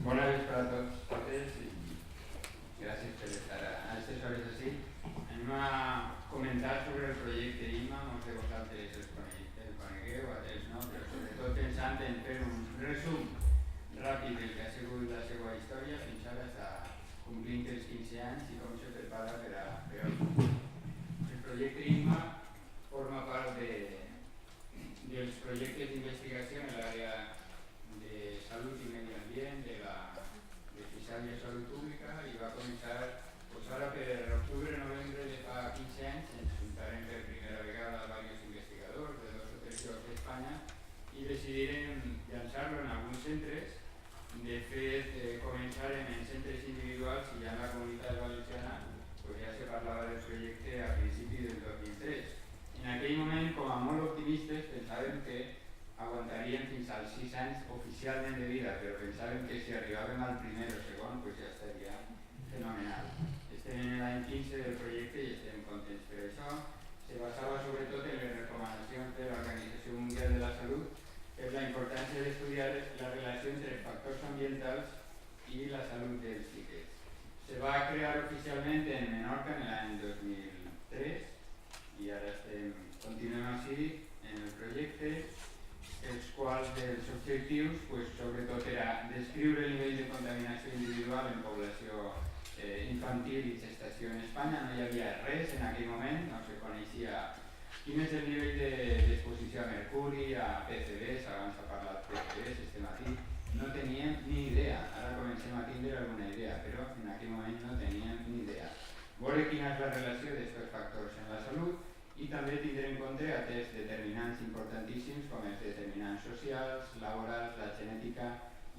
Buenas noches para todos ustedes y gracias por estar a estas horas así. Anem a comentar sobre el projecte IMA, no sé vosaltres el conegueu, altres no, però sobretot pensant en fer un resum ràpid del que ha sigut la seva història fins ara està complint els 15 anys i com se prepara per al futur. El projecte IMA forma part dels projectes d'investigació en l'àrea de salut i medi ambient de Fiscalia de Salut Pública i va començar ara per octubre-novembre de fa 15 anys. Ens juntaren per primera vegada diversos investigadors de 2 o 3 llocs d'Espanya i decidirem llançar-lo en alguns centres. De fet, començarem en centres individuals i ja en la comunitat valenciana ja se parlava del projecte a principi del 2003. En aquell moment, com a molt optimistes, pensàvem que aguantaríem fins als 6 anys oficialment de vida, però pensàvem que si arribàvem al primer o segon ja estaria fenomenal. Estem en l'any 15 del projecte i estem contents per això. Se basava sobretot en les recomanacions de l'Organització Mundial de la Salut per la importància d'estudiar la relació entre els factors ambientals i la salut dels xiquets. Se va crear oficialment en Menorca en l'any 2003 i ara continuem així en el projecte, els quals els objectius sobretot era descriure el nivell de contaminació individual en població infantil i gestació en Espanya. No hi havia res en aquell moment, no se coneixia quin és el nivell d'exposició a mercuri, a PCBs, abans s'ha parlat de PCBs este matí, no teníem ni idea. Ara comencem a tindre alguna idea, però en aquell moment no teníem ni idea. Veure quina és la relació d'aquests factors en la salut i també tindre en compte altres determinants importantíssims com els determinants socials, laborals, la genètica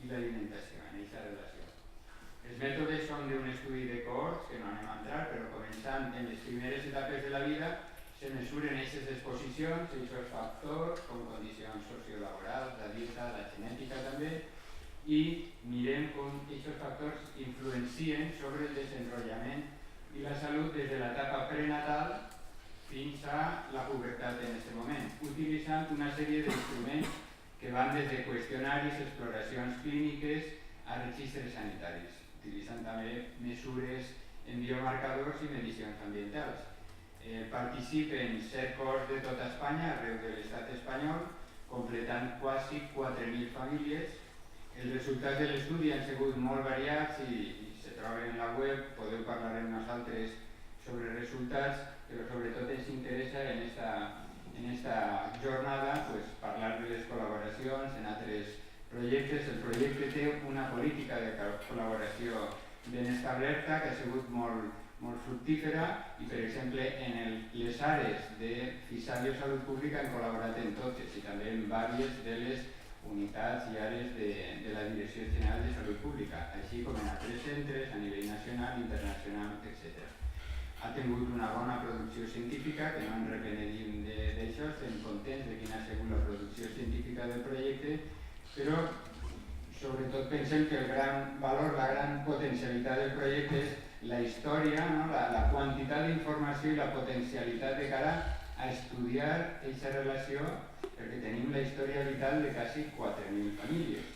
i l'alimentació en aquesta relació. Els mètodes són d'un estudi de cohorts, que no anem a entrar, però començant en les primeres etapes de la vida se mesuren aquestes exposicions, aquests factors com condicions sociolaborals, la dieta, la genètica també, i mirem com aquests factors influencien sobre el desenvolupament i la salut des de l'etapa prenatal fins a la pubertat en aquest moment, utilitzant una sèrie d'instruments que van des de qüestionaris, exploracions clíniques a registres sanitaris, utilitzant també mesures en biomarcadors i medicions ambientals. Participen 7 cohorts de tota Espanya, arreu de l'estat espanyol, completant quasi 4.000 famílies. Els resultats de l'estudi han sigut molt variats i se troben en la web, podeu parlar amb nosaltres sobre resultats, però sobretot ens interessa en esta jornada parlar de les col·laboracions en altres projectes. El projecte té una política de col·laboració ben establerta que ha sigut molt fructífera i, per exemple, en les àrees de Fiscalia de Salut Pública hem col·laborat en totes i també en diverses de les unitats i àrees de la Direcció General de Salut Pública, així com en altres centres a nivell nacional, internacional, etc. Ha tingut una bona producció científica, que no ens repenedim d'això, estem contents de quina ha sigut la producció científica del projecte, però sobretot pensem que el gran valor, la gran potencialitat del projecte és la història, la quantitat d'informació i la potencialitat de cara a estudiar aquesta relació, perquè tenim la història vital de quasi 4.000 famílies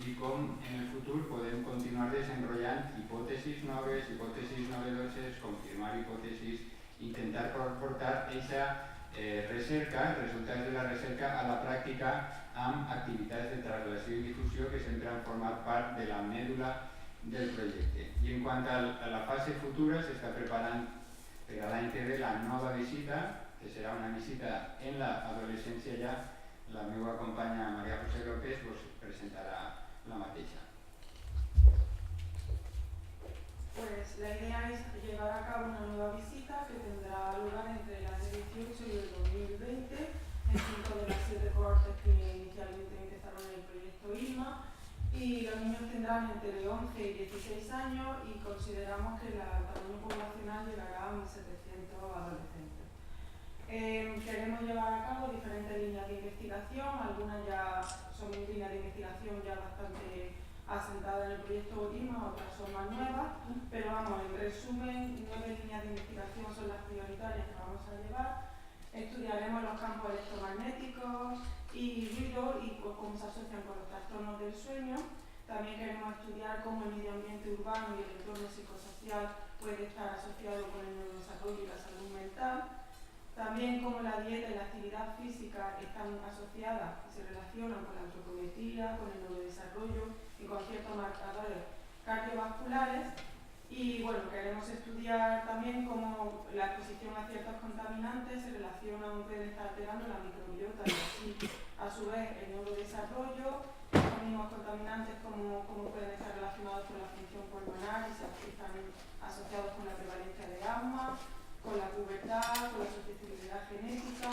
i com en el futur podem continuar desenvolupant hipòtesis noves, hipòtesis novedoses, confirmar hipòtesis, intentar portar aquesta recerca, resultats de la recerca a la pràctica amb activitats de translació i difusió que sempre han format part de la mèdula del projecte. I en quant a la fase futura, s'està preparant per a l'any que ve la nova visita, que serà una visita en l'adolescència ja. La meva companya María José López us presentarà la mateixa. Pues la idea es llevar a cabo una nueva visita que tendrá lugar entre el año 18 y el 2020 en 5 de las 7 cohortes que inicialmente empezaron el proyecto IMA, y los niños tendrán entre 11 y 16 años y consideramos que el tamaño poblacional llegará a 1.700 adolescentes. Queremos llevar a cabo diferentes líneas de investigación, algunas ya son líneas de investigación ya bastante asentadas en el proyecto IMA, otras son más nuevas, pero vamos, en resumen, 9 líneas de investigación son las prioritarias que vamos a llevar. Estudiaremos los campos electromagnéticos y ruido y cómo se asocian con los trastornos del sueño. También queremos estudiar cómo el medio ambiente urbano y el entorno psicosocial puede estar asociado con el neurodesarrollo y la salud mental. También cómo la dieta y la actividad física están asociadas y se relacionan con la antropometría, con el neurodesarrollo y con ciertos marcadores cardiovasculares. Y bueno, queremos estudiar también cómo la exposición a ciertos contaminantes se relaciona o puede estar alterando la microbiota y así, a su vez, el neurodesarrollo. Los mismos contaminantes cómo pueden estar relacionados con la función pulmonar y si están asociados con la prevalencia de asma, con la pubertad, con la susceptibilidad genética,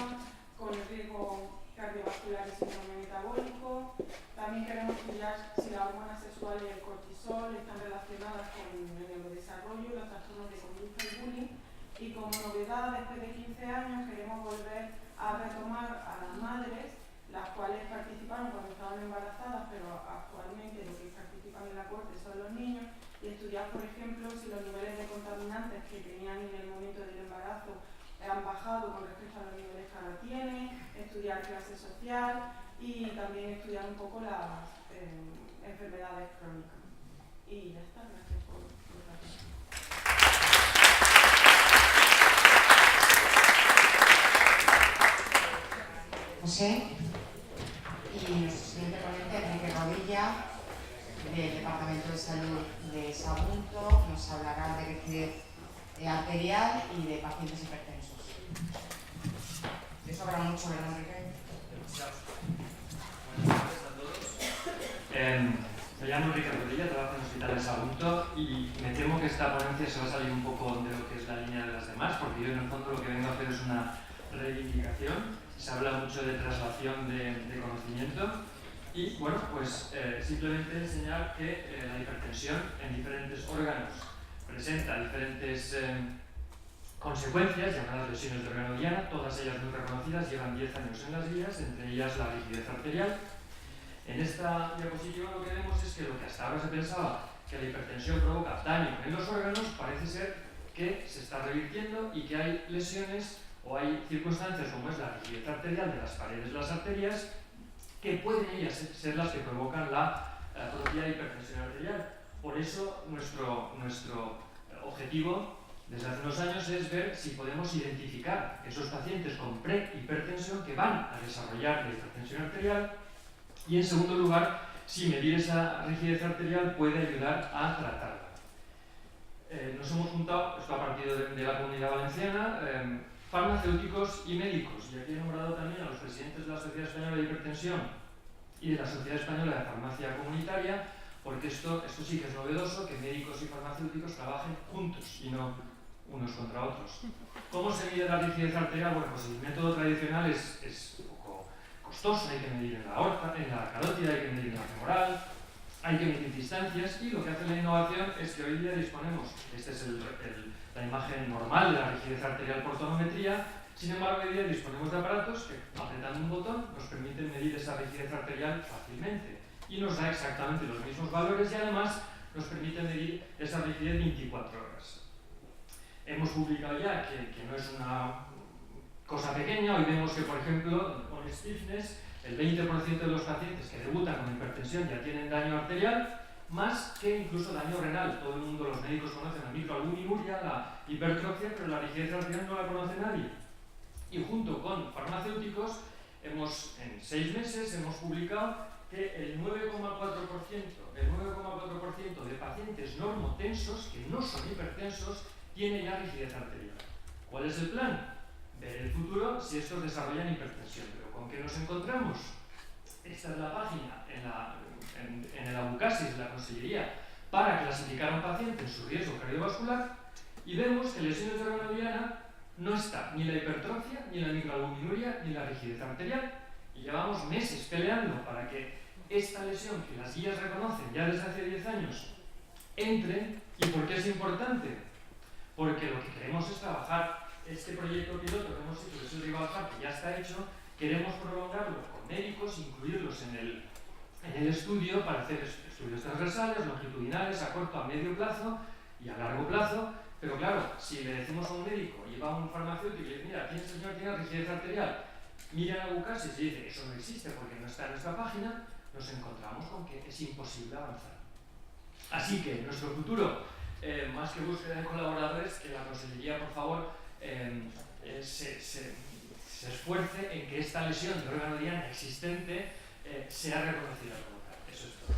con el riesgo cardiovascular y síndrome metabólico. También queremos estudiar si las hormonas sexuales y el cortisol están relacionadas con el neurodesarrollo, los trastornos de conducta y bullying. Y como novedad, después de 15 años, queremos volver a retomar a las madres, las cuales participaron cuando estaban embarazadas, pero actualmente los que participan en la corte son los niños, y estudiar, por ejemplo, si los niveles de contaminantes que tenían en el momento del embarazo han bajado con respecto a los niveles que ahora tienen, estudiar clase social y también estudiar un poco las enfermedades crónicas. Y ya está, gracias por la atención. José. Y nuestro siguiente ponente, Enrique Rodilla, del Departamento de Salud de Sagunto, nos hablará de rigidez arterial y de pacientes hipertensos. Eso habrá mucho, ¿verdad, Enrique? Buenas tardes a todos. Me llamo Enrique Rodilla, trabajo en el Hospital de Sagunto y me temo que esta ponencia se va a salir un poco de lo que es la línea de las demás, porque yo en el fondo lo que vengo a hacer es una reivindicación. Se habla mucho de traslación de conocimiento y, bueno, pues simplemente enseñar que la hipertensión en diferentes órganos presenta diferentes consecuencias, llamadas lesiones de órgano diana, todas ellas muy reconocidas, llevan 10 años en las guías, entre ellas la rigidez arterial. En esta diapositiva lo que vemos es que lo que hasta ahora se pensaba que la hipertensión provoca daño en los órganos, parece ser que se está revirtiendo y que hay lesiones o hay circunstancias como es la rigidez arterial de las paredes de las arterias que pueden ellas ser las que provocan la propia hipertensión arterial. Por eso nuestro objetivo desde hace unos años es ver si podemos identificar esos pacientes con prehipertensión que van a desarrollar la hipertensión arterial y, en segundo lugar, si medir esa rigidez arterial puede ayudar a tratarla. Nos hemos juntado, esto a partir de la Comunidad Valenciana, farmacéuticos y médicos, y aquí he nombrado también a los presidentes de la Sociedad Española de Hipertensión y de la Sociedad Española de Farmacia Comunitaria, porque esto sí que es novedoso, que médicos y farmacéuticos trabajen juntos y no unos contra otros. ¿Cómo se mide la rigidez arterial? Bueno, pues el método tradicional es un poco costoso, hay que medir en la aorta, en la carótida, hay que medir en la femoral, hay que medir distancias, y lo que hace la innovación es que hoy día disponemos, esta es la imagen normal de la rigidez arterial por tonometría. Sin embargo, hoy día disponemos de aparatos que, apretando un botón, nos permiten medir esa rigidez arterial fácilmente y nos da exactamente los mismos valores, y además nos permite medir esa rigidez 24 horas. Hemos publicado ya que no es una cosa pequeña. Hoy vemos que, por ejemplo, con stiffness, el 20% de los pacientes que debutan con hipertensión ya tienen daño arterial, más que incluso daño renal. Todo el mundo, los médicos conocen la microalbuminuria, la hipertrofia, pero la rigidez arterial no la conoce nadie. Y junto con farmacéuticos, en 6 meses hemos publicado que el 9,4% de pacientes normotensos, que no son hipertensos, tiene ya rigidez arterial. ¿Cuál es el plan? Ver el futuro si estos desarrollan hipertensión. ¿Pero con qué nos encontramos? Esta es la página en el Abucasis, la Consellería, para clasificar a un paciente en su riesgo cardiovascular, y vemos que en lesiones de órgano diana no está ni la hipertrofia, ni la microalbuminuria, ni la rigidez arterial. Y llevamos meses peleando para que esta lesión, que las guías reconocen ya desde hace 10 años, entre. ¿Y por qué es importante? Porque lo que queremos es trabajar este proyecto piloto que hemos hecho, que es el Rival Heart, que ya está hecho. Queremos prolongarlo con médicos, incluirlos en el estudio para hacer estudios transversales, longitudinales, a corto, a medio plazo y a largo plazo. Pero claro, si le decimos a un médico, lleva a un farmacéutico y le dice: mira, señor tiene rigidez arterial, mira a Abucasis y dice: eso no existe porque no está en nuestra página, nos encontramos con que es imposible avanzar. Así que nuestro futuro, más que búsqueda de colaboradores, que la Consellería, por favor, se esfuerce en que esta lesión de órgano diana existente sea reconocida como tal. Eso es todo.